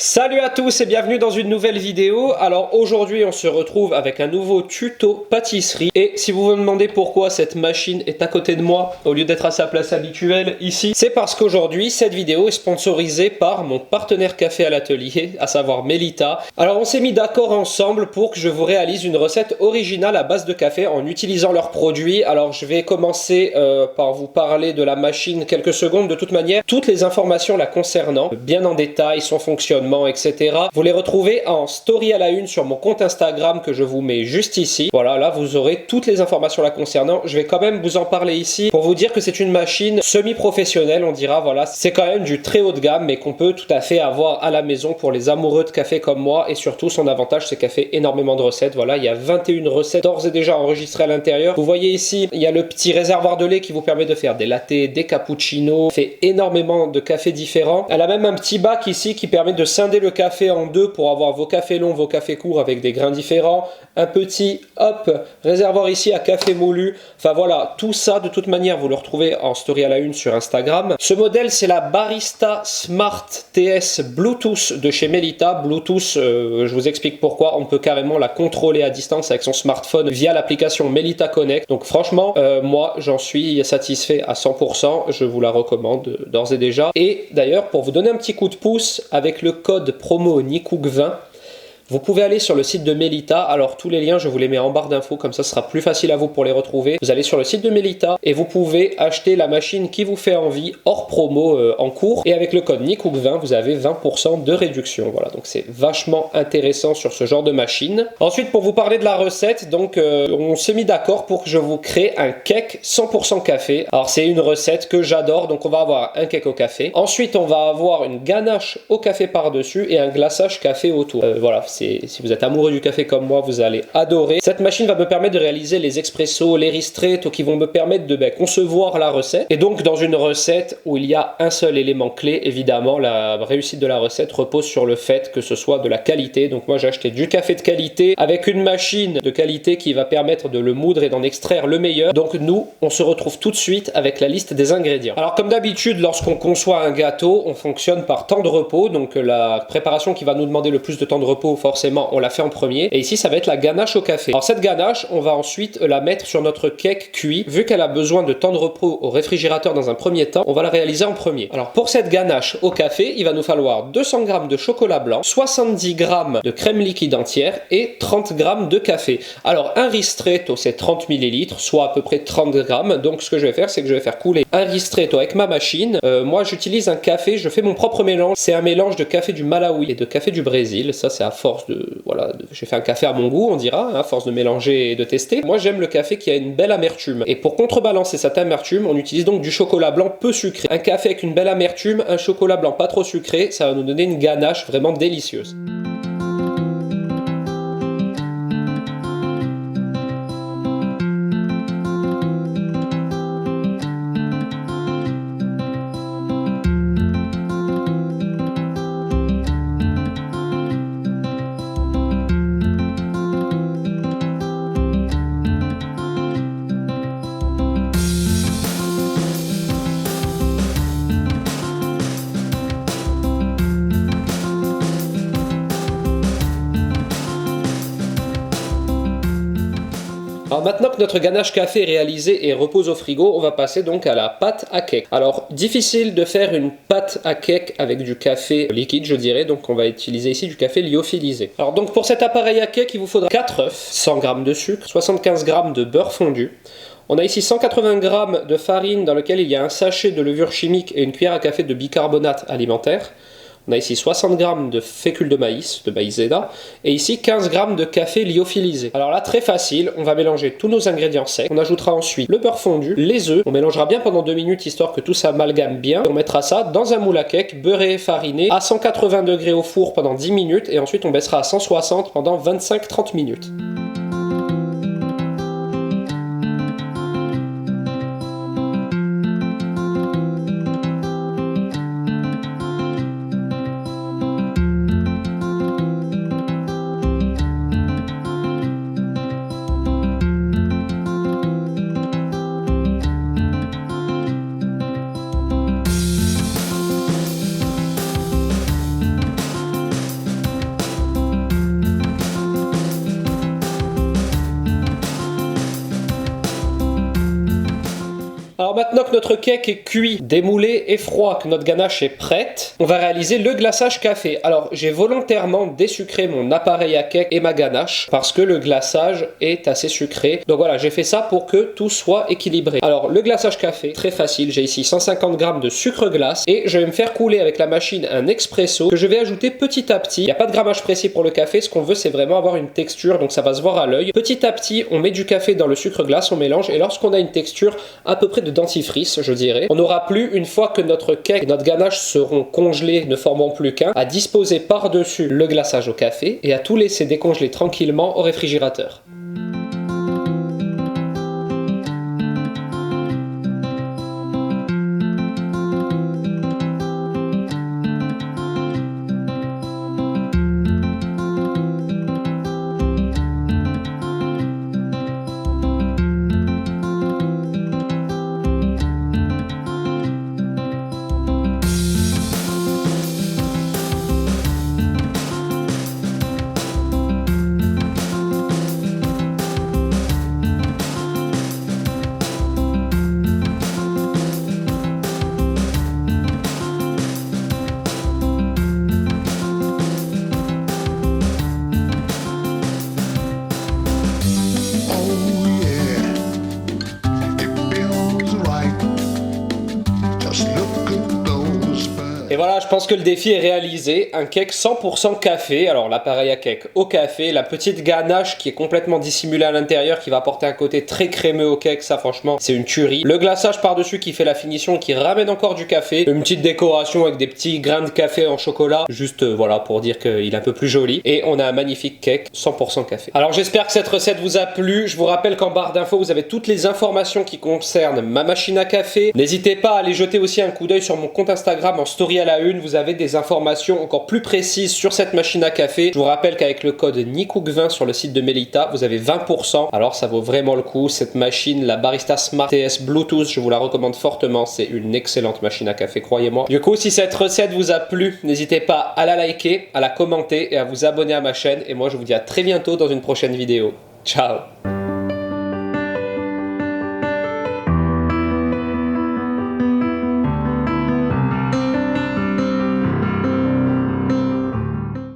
Salut à tous et bienvenue dans une nouvelle vidéo. Alors aujourd'hui on se retrouve avec un nouveau tuto pâtisserie. Et si vous vous demandez pourquoi cette machine est à côté de moi au lieu d'être à sa place habituelle ici, c'est parce qu'aujourd'hui cette vidéo est sponsorisée par mon partenaire café à l'atelier, à savoir Melita. Alors on s'est mis d'accord ensemble pour que je vous réalise une recette originale à base de café en utilisant leurs produits. Alors je vais commencer par vous parler de la machine quelques secondes. De toute manière, toutes les informations la concernant, bien en détail, son fonctionnement, etc. Vous les retrouvez en story à la une sur mon compte Instagram que je vous mets juste ici. Voilà, là vous aurez toutes les informations la concernant. Je vais quand même vous en parler ici pour vous dire que c'est une machine semi-professionnelle, on dira. Voilà, c'est quand même du très haut de gamme, mais qu'on peut tout à fait avoir à la maison pour les amoureux de café comme moi. Et surtout, son avantage, c'est qu'elle fait énormément de recettes. Voilà, il y a 21 recettes d'ores et déjà enregistrées à l'intérieur. Vous voyez ici, il y a le petit réservoir de lait qui vous permet de faire des lattés, des cappuccinos. Fait énormément de cafés différents. Elle a même un petit bac ici qui permet de scinder le café en deux pour avoir vos cafés longs, vos cafés courts avec des grains différents. Un petit, hop, réservoir ici à café moulu. Enfin voilà, tout ça de toute manière vous le retrouvez en story à la une sur Instagram. Ce modèle c'est la Barista Smart TS Bluetooth de chez Melita. Bluetooth, je vous explique pourquoi. On peut carrément la contrôler à distance avec son smartphone via l'application Melita Connect. Donc franchement, moi j'en suis satisfait à 100%. Je vous la recommande d'ores et déjà. Et d'ailleurs, pour vous donner un petit coup de pouce, avec le code promo NICOOK20, vous pouvez aller sur le site de Melita. Alors tous les liens je vous les mets en barre d'infos, comme ça ce sera plus facile à vous pour les retrouver. Vous allez sur le site de Melita et vous pouvez acheter la machine qui vous fait envie hors promo en cours. Et avec le code NICOOK20 vous avez 20% de réduction. Voilà, donc c'est vachement intéressant sur ce genre de machine. Ensuite, pour vous parler de la recette, donc on s'est mis d'accord pour que je vous crée un cake 100% café. Alors c'est une recette que j'adore, donc on va avoir un cake au café. Ensuite on va avoir une ganache au café par-dessus et un glaçage café autour. Voilà, si vous êtes amoureux du café comme moi, vous allez adorer. Cette machine va me permettre de réaliser les expressos, les ristretto qui vont me permettre de concevoir la recette. Et donc dans une recette où il y a un seul élément clé, évidemment, la réussite de la recette repose sur le fait que ce soit de la qualité. Donc moi j'ai acheté du café de qualité avec une machine de qualité qui va permettre de le moudre et d'en extraire le meilleur. Donc nous, on se retrouve tout de suite avec la liste des ingrédients. Alors comme d'habitude, lorsqu'on conçoit un gâteau, on fonctionne par temps de repos. Donc la préparation qui va nous demander le plus de temps de repos, forcément on la fait en premier, et ici ça va être la ganache au café. Alors cette ganache, on va ensuite la mettre sur notre cake cuit. Vu qu'elle a besoin de temps de repos au réfrigérateur dans un premier temps, on va la réaliser en premier. Alors pour cette ganache au café, il va nous falloir 200 g de chocolat blanc, 70 g de crème liquide entière et 30 g de café. Alors un ristretto c'est 30 ml, soit à peu près 30 g. Donc ce que je vais faire, c'est que je vais faire couler un ristretto avec ma machine. Moi j'utilise un café, je fais mon propre mélange. C'est un mélange de café du Malawi et de café du Brésil. Ça c'est à force de, voilà, j'ai fait un café à mon goût, on dira, à force de mélanger et de tester. Moi j'aime le café qui a une belle amertume. Et pour contrebalancer cette amertume, on utilise donc du chocolat blanc peu sucré. Un café avec une belle amertume, un chocolat blanc pas trop sucré, ça va nous donner une ganache vraiment délicieuse. Alors maintenant que notre ganache café est réalisée et repose au frigo, on va passer donc à la pâte à cake. Alors difficile de faire une pâte à cake avec du café liquide, je dirais, donc on va utiliser ici du café lyophilisé. Alors donc pour cet appareil à cake, il vous faudra 4 œufs, 100 g de sucre, 75 g de beurre fondu. On a ici 180 g de farine dans lequel il y a un sachet de levure chimique et une cuillère à café de bicarbonate alimentaire. On a ici 60 g de fécule de maïzena, et ici 15 g de café lyophilisé. Alors là, très facile, on va mélanger tous nos ingrédients secs. On ajoutera ensuite le beurre fondu, les œufs. On mélangera bien pendant 2 minutes, histoire que tout s'amalgame bien. On mettra ça dans un moule à cake, beurré et fariné, à 180 degrés au four pendant 10 minutes, et ensuite on baissera à 160 pendant 25-30 minutes. maintenant que notre cake est cuit, démoulé et froid, que notre ganache est prête, on va réaliser le glaçage café. Alors j'ai volontairement désucré mon appareil à cake et ma ganache parce que le glaçage est assez sucré. Donc voilà, j'ai fait ça pour que tout soit équilibré. Alors le glaçage café, très facile, j'ai ici 150 g de sucre glace et je vais me faire couler avec la machine un expresso que je vais ajouter petit à petit. Il n'y a pas de grammage précis pour le café, ce qu'on veut c'est vraiment avoir une texture, donc ça va se voir à l'œil. Petit à petit, on met du café dans le sucre glace, on mélange et lorsqu'on a une texture à peu près de dentifrice, je dirais, on n'aura plus, une fois que notre cake et notre ganache seront congelés, ne formant plus qu'un, à disposer par-dessus le glaçage au café et à tout laisser décongeler tranquillement au réfrigérateur. Et voilà, je pense que le défi est réalisé. Un cake 100% café. Alors l'appareil à cake au café, la petite ganache qui est complètement dissimulée à l'intérieur, qui va apporter un côté très crémeux au cake, ça franchement c'est une tuerie. Le glaçage par-dessus qui fait la finition, qui ramène encore du café. Une petite décoration avec des petits grains de café en chocolat, juste voilà pour dire qu'il est un peu plus joli. Et on a un magnifique cake 100% café. Alors j'espère que cette recette vous a plu. Je vous rappelle qu'en barre d'infos vous avez toutes les informations qui concernent ma machine à café. N'hésitez pas à aller jeter aussi un coup d'œil sur mon compte Instagram en story à la une, vous avez des informations encore plus précises sur cette machine à café. Je vous rappelle qu'avec le code NICOOK20 sur le site de Melita, vous avez 20%. Alors ça vaut vraiment le coup. Cette machine, la Barista Smart TS Bluetooth, je vous la recommande fortement. C'est une excellente machine à café, croyez-moi. Du coup, si cette recette vous a plu, n'hésitez pas à la liker, à la commenter et à vous abonner à ma chaîne. Et moi, je vous dis à très bientôt dans une prochaine vidéo. Ciao!